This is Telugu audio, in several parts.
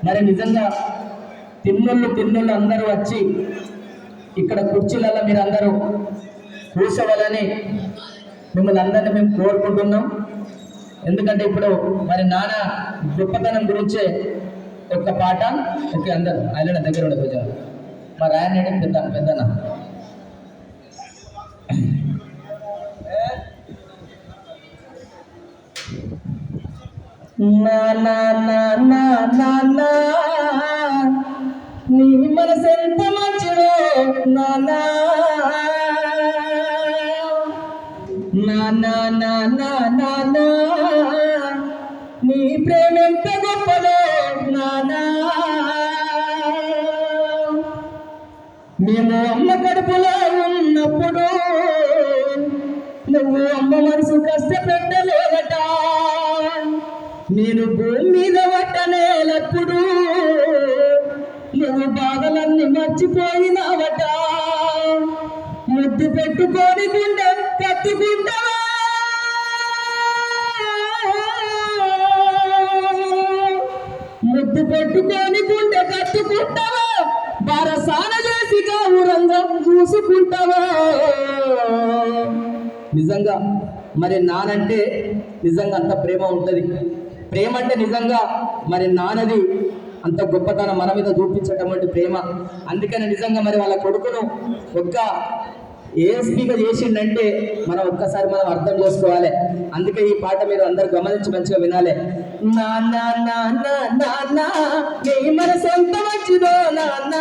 మరి నిజంగా తిన్నుళ్ళు అందరూ వచ్చి ఇక్కడ కుర్చీలలో మీరు అందరూ కూర్చోవాలని మిమ్మల్ని అందరినీ మేము కోరుకుంటున్నాం. ఎందుకంటే ఇప్పుడు మరి నాన్న గొప్పతనం గురించే ఒక పాట ఓకే అందరు ఆయన దగ్గర ఉండదు మరి ఆయన పెద్దన్న నీ మనసు ఎంత మంచిదో నానా నీ ప్రేమ ఎంత గొప్పదో నానా మేము అమ్మ కడుపులో ఉన్నప్పుడు నువ్వు అమ్మ మనసు కష్టపెట్టలేదట. నేను భూమి మీద పట్టనేలప్పుడు నువ్వు బాధలన్నీ మర్చిపోయినావట. ముద్దు పెట్టుకొని గుండె కత్తుకుంటావా, ముద్దు పెట్టుకొని గుండె కత్తుకుంటావా, బారసాన చేసి గౌరంగం చూసుకుంటావా. నిజంగా మరి నానంటే నిజంగా అంత ప్రేమ ఉంటుంది. ప్రేమ అంటే నిజంగా మరి నాన్నది అంత గొప్పతనం మన మీద చూపించేటటువంటి ప్రేమ. అందుకని నిజంగా మరి వాళ్ళ కొడుకును ఒక్క ఏఎస్పీగా చేసిండంటే మనం ఒక్కసారి మనం అర్థం చేసుకోవాలి. అందుకే ఈ పాట మీరు అందరు గమనించి మంచిగా వినాలి. నాన్న నీ మనసు ఎంత మంచిదో నాన్న,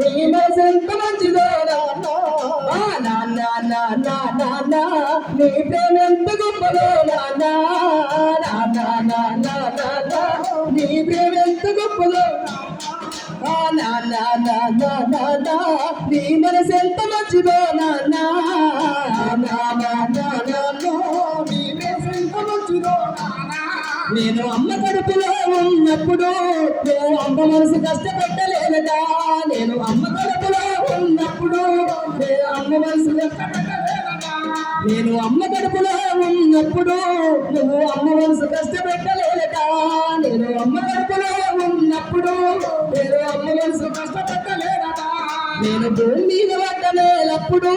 నీ మనసు ఎంత మంచిదో నాన్న, నీ ప్రేమ ఎంత గొప్పదో నాన్న, నీ ప్రేమ ఎంత గొప్పదో నీ మనసు ఎంత మంచిదో నాన్న, నీ మనసు ఎంత మంచిదో. నేను అమ్మ కడుపులో ఉన్నప్పుడు నువ్వు అమ్మ మనసు కష్టపెట్టలేదట. నేను అమ్మ కడుపులో ఉన్నప్పుడు అమ్మ మనసు నేను అమ్మ కడుపులో ఉన్నప్పుడు నువ్వు అమ్మ మనసు కష్టపెట్టలేదట. నేను అమ్మ కడుపులో ఉన్నప్పుడు అమ్మ మనసు కష్టపెట్టలేదట. నేను భూమి మీద పడ్డనేలప్పుడు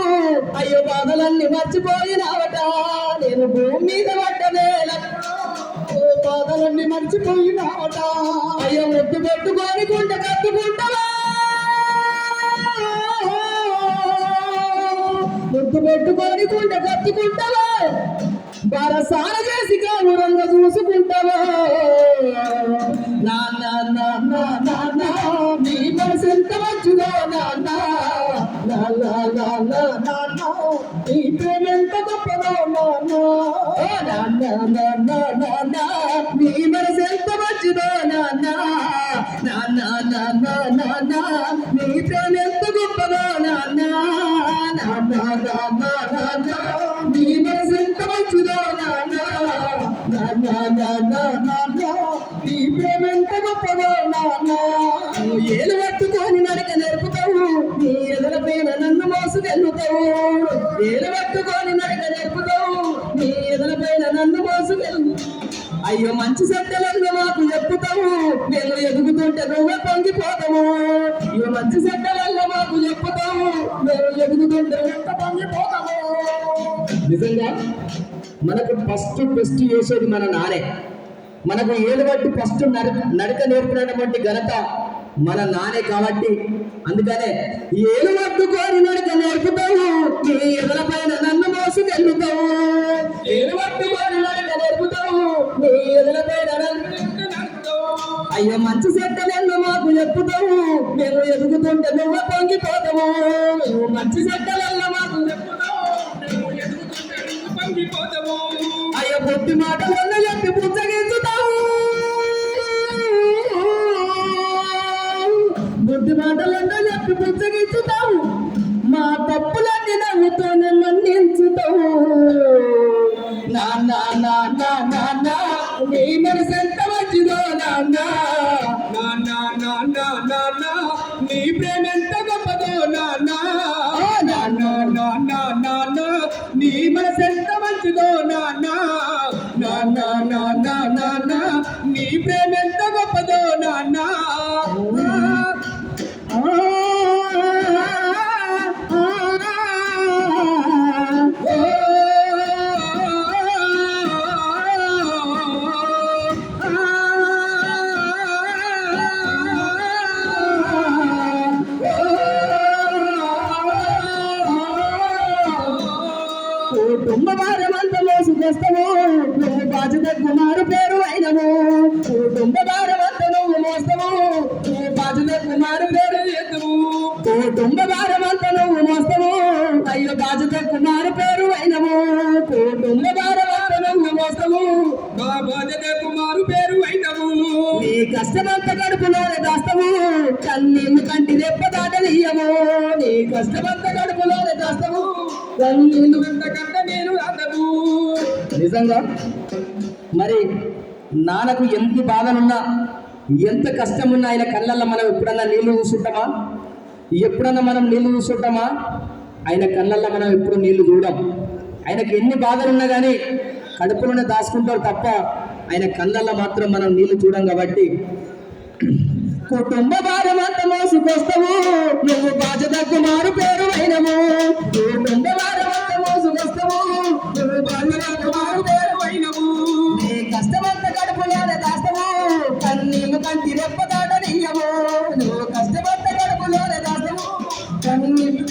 అయ్యో బాధలన్నీ మర్చిపోయినావట. నేను భూమి మీద పడ్డనేలప్పుడు బాధలన్నీ మర్చిపోయినావట. అయ్యో ముద్దు పెట్టుకొని గుండె కత్తుకుంటావా, ముద్దు పెట్టుకొని గుండె కత్తుకుంటావా, బారసాన చేసి గౌరంగా చూసుకుంటావా. నీ మనసు ఎంత మంచిదో నాన్న, నీ ప్రేమ ఎంత గొప్పదో నాన్న, నీ మనసు ఎంత మంచిదో నాన్న, నీ ప్రేమ ఎంత గొప్పదో నాన్న, నీ మనసు ఎంత మంచిదో నాన్న, నీ ప్రేమ ఎంత గొప్పదో నాన్న. ఏలు పట్టుకొని నడక నేర్పుతావు, నీ ఎదుల పైన నన్ను మోసుకెళ్ళుతావు. ఏలు పట్టుకొని నడక నేర్పుతావు, నీ ఎదుల పైన నన్ను మోసుకెళ్ళు. అయ్యో మంచి సెట్టలన్నీ మాకు చెప్పుతావు, మేము ఎదుగుతుంటే నువ్వే పొంగిపోతావు. అయ్యో మంచి సెట్టలన్నీ మాకు చెప్పుతావు, మేము ఎదుగుతుంటే ఎంత పొంగిపోతాము. నిజంగా మనకు ఫస్ట్ టెస్ట్ చేసేది మన నానే. మనకు ఏలు బట్టి ఫస్ట్ నడక నేర్పినటువంటి ఘనత మన నానే. కాబట్టి అందుకనే ఏలు పట్టుకొని నడక నేర్పుతావు, నీ ఎదుల పైన నన్ను మోసుకెళ్ళుతావు. ఏలు పట్టుకొని నడక నేర్పుతావు, నీ ఎదుల పైన అయ్యో మంచి సెట్టలెన్నో మాకు చెప్పుతావు, మేము ఎదుగుతుంటే నువ్వు పొంగిపోతావు. మేము మంచి సెట్టలెల్లో మాకు చెప్పుతావు, మేము ఎదుగుతుంటే నువ్వు పొంగిపోతావు. అయ్యో బొట్టి మాటలన్న చెప్పి పుచ్చగించుతావు, బుద్ధి మాటలన్న చెప్పి పుచ్చగించుతావు. మా తప్పులన్నీ నవ్వుతోనే మన్నించుతావు. నాన్న నీ మనసు ఎంత మంచిదో నాన్న, నీ ప్రేమ ఎంత గొప్పదో నాన్న, నీ మనసు ఎంత మంచిదో నాన్న, నాన్న నీ ప్రేమ ఎంత గొప్పదో నాన్న కుటుంబ భారమంత మోసుకొస్తాము నువ్వు బాధ్యత కుమారు పేరు అయినము కుటుంబ భారమంత నువ్వు మోస్తావు నువ్వు బాధ్యత కుమారు పేరు చేస్తావు కుటుంబ భారమంత నువ్వు మోస్తావు అయ్యో బాధ్యత కుమారు పేరు అయినము కుటుంబ భారమంత నువ్వు మోస్తావు మా బాధ్యత కుమారు పేరు అయినము నీ కష్టమంత కడుపులోనే దాస్తావు కన్నీళ్ళు కంటి రెప్ప దాటనీయము నీ కష్టమంత కడుపులోనే దాస్తావు కన్నీళ్ళు వెంటకంట నేను అందము నిజంగా మరి నాన్నకు ఎంత బాధనున్నా ఎంత కష్టమున్నా ఆయన కళ్ళల్లో మనం ఎప్పుడన్నా నీళ్లు చూసుంటామా ఎప్పుడన్నా మనం నీళ్లు చూసుంటామా ఆయన కళ్ళల్లో మనం ఎప్పుడు నీళ్లు చూడం ఆయనకు ఎన్ని బాధలున్నా కానీ కడుపులోనే దాచుకుంటారు తప్ప ఆయన కళ్ళల్లో మాత్రం మనం నీళ్లు చూడం కాబట్టి కుటుంబ భారమంత మోసుకొస్తావు నువ్వు బాధ్యత కుమారు పేరు అయినము కుటుంబ భారమంత మోసుకొస్తావు నువ్వు బాధ్యత కుమారు పేరు అయినము నీ కష్టమంత కడుపులోనే దాస్తావు కన్నీళ్ళు కంటి రెప్ప దాటనీయము నువ్వు కష్టమంత కడుపులోనే దాస్తావు కన్నీళ్ళు